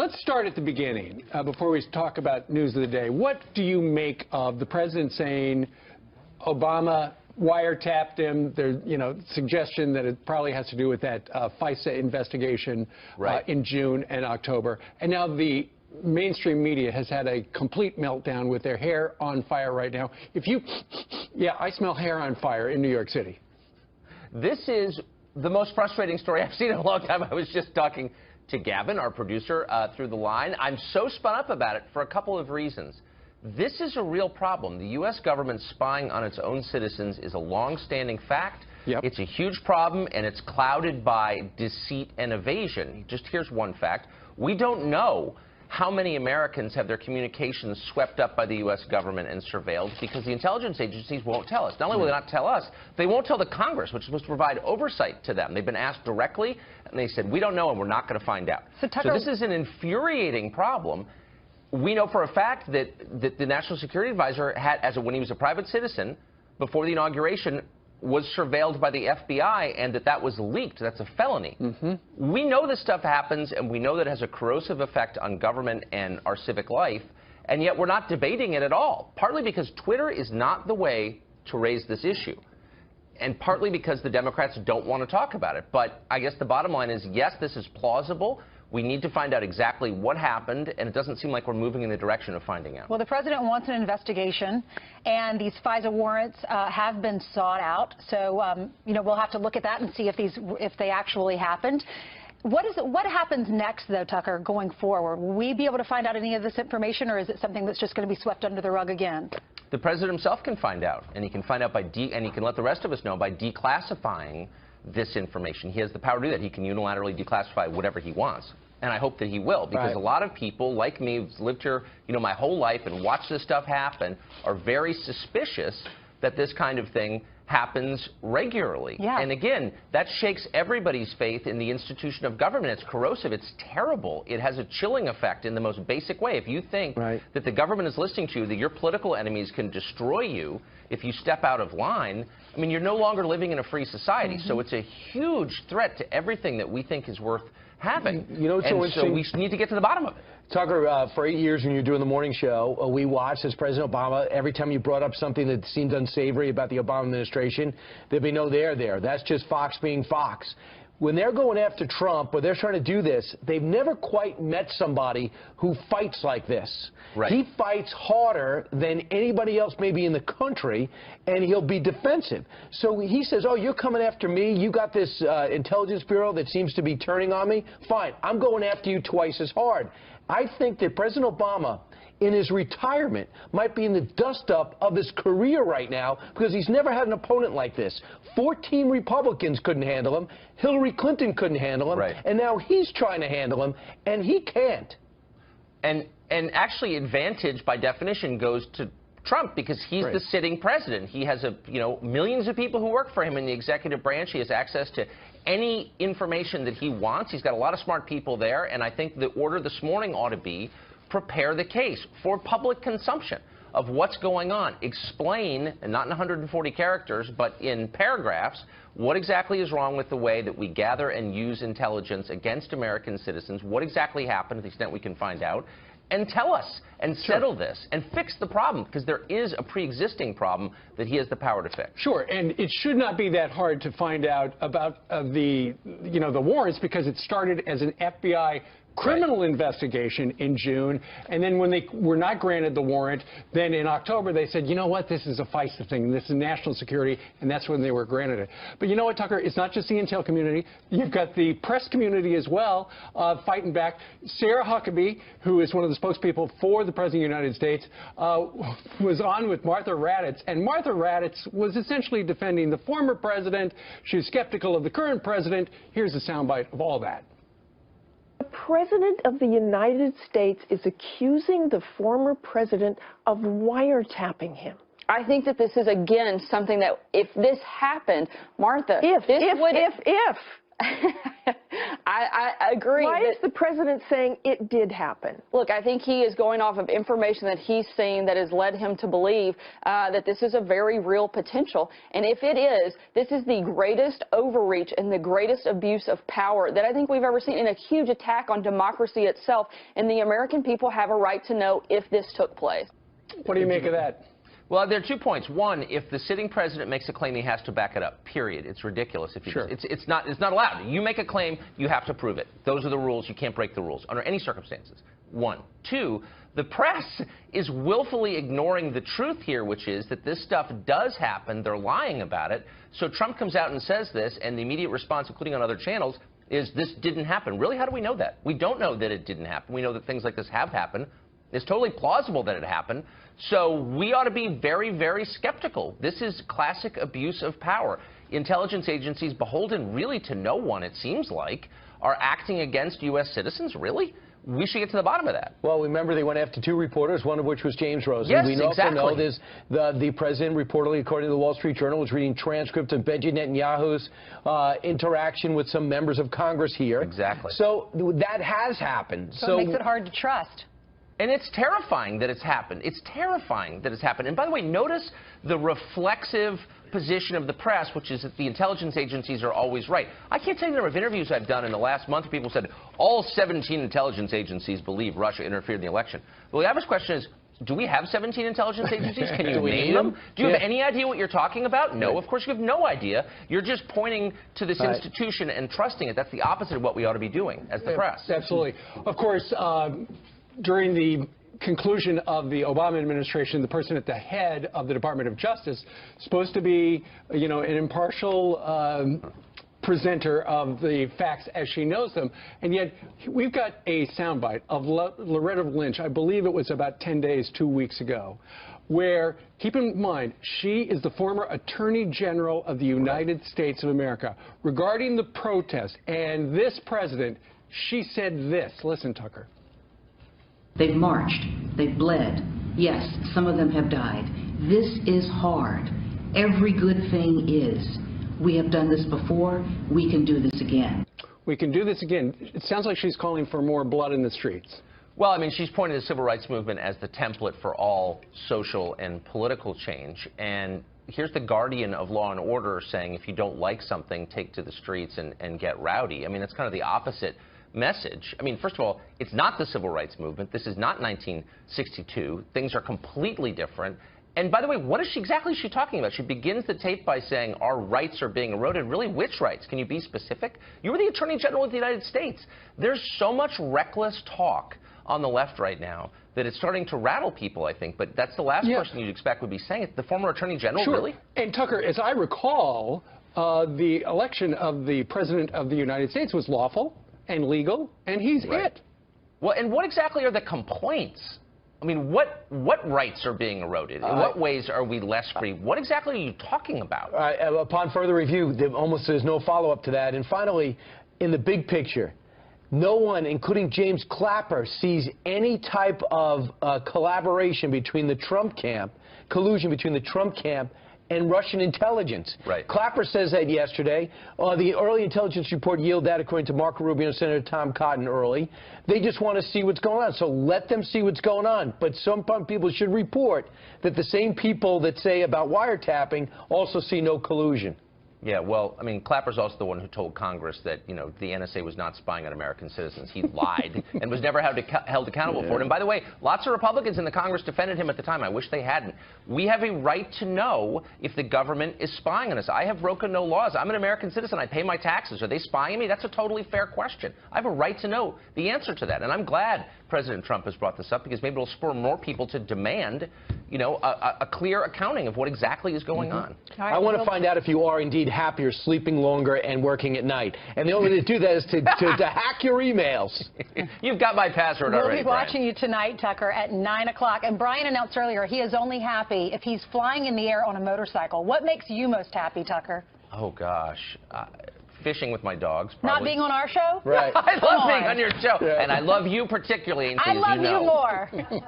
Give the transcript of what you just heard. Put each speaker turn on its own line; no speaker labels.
let's start at the beginning before we talk about news of the day. What do you make of the president saying Obama wiretapped him? There's, suggestion that it probably has to do with that FISA investigation in June and October. And now the mainstream media has had a complete meltdown with their hair on fire right now. I smell hair on fire in New York City.
This is the most frustrating story I've seen in a long time. I was just talking to Gavin, our producer, through the line. I'm so spun up about it for a couple of reasons. This is a real problem. The U.S. government spying on its own citizens is a long-standing fact.
Yep.
It's a huge problem, and it's clouded by deceit and evasion. Just here's one fact. We don't know how many Americans have their communications swept up by the U.S. government and surveilled because the intelligence agencies won't tell us. Not only will they not tell us, they won't tell the Congress, which is supposed to provide oversight to them. They've been asked directly, and they said, we don't know, and we're not going to find out. So this is an infuriating problem. We know for a fact that the National Security Advisor had, when he was a private citizen, before the inauguration, was surveilled by the FBI, and that was leaked. That's a felony. We know this stuff happens, and we know that it has a corrosive effect on government and our civic life, and yet we're not debating it at all, partly because Twitter is not the way to raise this issue, and partly because the Democrats don't want to talk about it. But I guess the bottom line is, yes, this is plausible. We need to find out exactly what happened, and it doesn't seem like we're moving in the direction of finding out.
Well, the president wants an investigation, and these FISA warrants have been sought out. So, we'll have to look at that and see if they actually happened. What happens next, though, Tucker, going forward? Will we be able to find out any of this information, or is it something that's just going to be swept under the rug again?
The president himself can find out, and he can find out and he can let the rest of us know by declassifying this information. He has the power to do that. He can unilaterally declassify whatever he wants. And I hope that he will, because a lot of people like me who've lived here, my whole life and watched this stuff happen are very suspicious that this kind of thing happens regularly.
Yeah.
And again, that shakes everybody's faith in the institution of government. It's corrosive. It's terrible. It has a chilling effect in the most basic way. If you think that the government is listening to you, that your political enemies can destroy you if you step out of line, I mean, you're no longer living in a free society. So it's a huge threat to everything that we think is worth having. So we need to get to the bottom of it.
Tucker, for 8 years when you were doing the morning show, we watched as President Obama, every time you brought up something that seemed unsavory about the Obama administration, there'd be no there. That's just Fox being Fox. When they're going after Trump, or they're trying to do this, they've never quite met somebody who fights like this. He fights harder than anybody else maybe in the country, and he'll be defensive. So he says, oh, you're coming after me? You got this intelligence bureau that seems to be turning on me? Fine, I'm going after you twice as hard. I think that President Obama, in his retirement, might be in the dust-up of his career right now because he's never had an opponent like this. 14 Republicans couldn't handle him. Hillary Clinton couldn't handle him. And now he's trying to handle him, and he can't.
And actually, advantage, by definition, goes to Trump because he's the sitting president. He has millions of people who work for him in the executive branch. He has access to any information that he wants. He's got a lot of smart people there, and I think the order this morning ought to be prepare the case for public consumption of what's going on. Explain, and not in 140 characters, but in paragraphs, what exactly is wrong with the way that we gather and use intelligence against American citizens, what exactly happened to the extent we can find out, and tell us and settle this and fix the problem, because there is a pre-existing problem that he has the power to fix.
Sure, and it should not be that hard to find out about the warrants, because it started as an FBI criminal investigation in June, and then when they were not granted the warrant, then in October they said, you know what, this is a FISA thing, this is national security, and that's when they were granted it. But you know what, Tucker, it's not just the intel community. You've got the press community as well fighting back. Sarah Huckabee, who is one of the spokespeople for the President of the United States, was on with Martha Raddatz, and Martha Raddatz was essentially defending the former president. She was skeptical of the current president. Here's a soundbite of all that.
The President of the United States is accusing the former president of wiretapping him.
I think that this is, again, something that if this happened, Martha, I agree.
Why is the president saying it did happen?
Look, I think he is going off of information that he's seen that has led him to believe that this is a very real potential. And if it is, this is the greatest overreach and the greatest abuse of power that I think we've ever seen, and a huge attack on democracy itself. And the American people have a right to know if this took place.
What do you make of that?
Well, there are 2 points. One, if the sitting president makes a claim, he has to back it up. Period. It's ridiculous. If
Sure.
It's not allowed. You make a claim, you have to prove it. Those are the rules. You can't break the rules under any circumstances. 1. 2, the press is willfully ignoring the truth here, which is that this stuff does happen. They're lying about it. So Trump comes out and says this, and the immediate response, including on other channels, is this didn't happen. Really? How do we know that? We don't know that it didn't happen. We know that things like this have happened. It's totally plausible that it happened. So we ought to be very, very skeptical. This is classic abuse of power. Intelligence agencies, beholden really to no one, it seems like, are acting against U.S. citizens. Really? We should get to the bottom of that.
Well, remember they went after 2 reporters, one of which was James Rosen.
Yes,
we also
exactly.
know there's the president reportedly, according to the Wall Street Journal, was reading transcripts of Benjamin Netanyahu's interaction with some members of Congress here.
Exactly.
So that has happened.
So it makes it hard to trust.
And it's terrifying that it's happened. It's terrifying that it's happened. And by the way, notice the reflexive position of the press, which is that the intelligence agencies are always right. I can't tell you the number of interviews I've done in the last month where people said all 17 intelligence agencies believe Russia interfered in the election. Well, the average question is, do we have 17 intelligence agencies? Can you name them? Do you have any idea what you're talking about? No, of course you have no idea. You're just pointing to this institution and trusting it. That's the opposite of what we ought to be doing as the press.
Absolutely. Of course, during the conclusion of the Obama administration, the person at the head of the Department of Justice supposed to be, an impartial presenter of the facts as she knows them, and yet we've got a soundbite of Loretta Lynch, I believe it was about 10 days, 2 weeks ago, where, keep in mind, she is the former Attorney General of the United States of America. Regarding the protest and this president, she said this. Listen, Tucker.
They've marched. They've bled. Yes, some of them have died. This is hard. Every good thing is. We have done this before. We can do this again.
We can do this again. It sounds like she's calling for more blood in the streets.
Well, I mean, she's pointed to the civil rights movement as the template for all social and political change. And here's the guardian of law and order saying if you don't like something, take to the streets and get rowdy. I mean, that's kind of the opposite message. I mean, first of all, it's not the civil rights movement. This is not 1962. Things are completely different. And by the way, what is she exactly is she talking about? She begins the tape by saying our rights are being eroded. Really, which rights? Can you be specific? You were the Attorney General of the United States. There's so much reckless talk on the left right now that it's starting to rattle people, I think. But that's the last person you'd expect would be saying it. The former Attorney General, really?
And Tucker, as I recall, the election of the President of the United States was lawful and legal, and he's hit.
Well, and what exactly are the complaints? I mean, what rights are being eroded? In what ways are we less free? What exactly are you talking about?
Upon further review, there's no follow-up to that. And finally, in the big picture, no one, including James Clapper, sees any type of collaboration between the Trump camp, collusion between the Trump camp and Russian intelligence.
Right.
Clapper says that yesterday. The early intelligence report yielded that, according to Marco Rubio and Senator Tom Cotton early. They just want to see what's going on, so let them see what's going on. But some people should report that the same people that say about wiretapping also see no collusion.
Yeah, well, I mean, Clapper's also the one who told Congress that, the NSA was not spying on American citizens. He lied and was never held accountable for it. And by the way, lots of Republicans in the Congress defended him at the time. I wish they hadn't. We have a right to know if the government is spying on us. I have broken no laws. I'm an American citizen. I pay my taxes. Are they spying on me? That's a totally fair question. I have a right to know the answer to that. And I'm glad President Trump has brought this up because maybe it'll spur more people to demand, a clear accounting of what exactly is going on.
I want to find out if you are indeed happier sleeping longer and working at night. And the only way to do that is to hack your emails.
You've got my password already,
We'll be watching you tonight, Tucker, at 9 o'clock. And Brian announced earlier he is only happy if he's flying in the air on a motorcycle. What makes you most happy, Tucker?
Oh, gosh. Fishing with my dogs, probably.
Not being on our show?
Right.
I love being on your show. Yeah. And I love you particularly, Ainsley,
I love you more.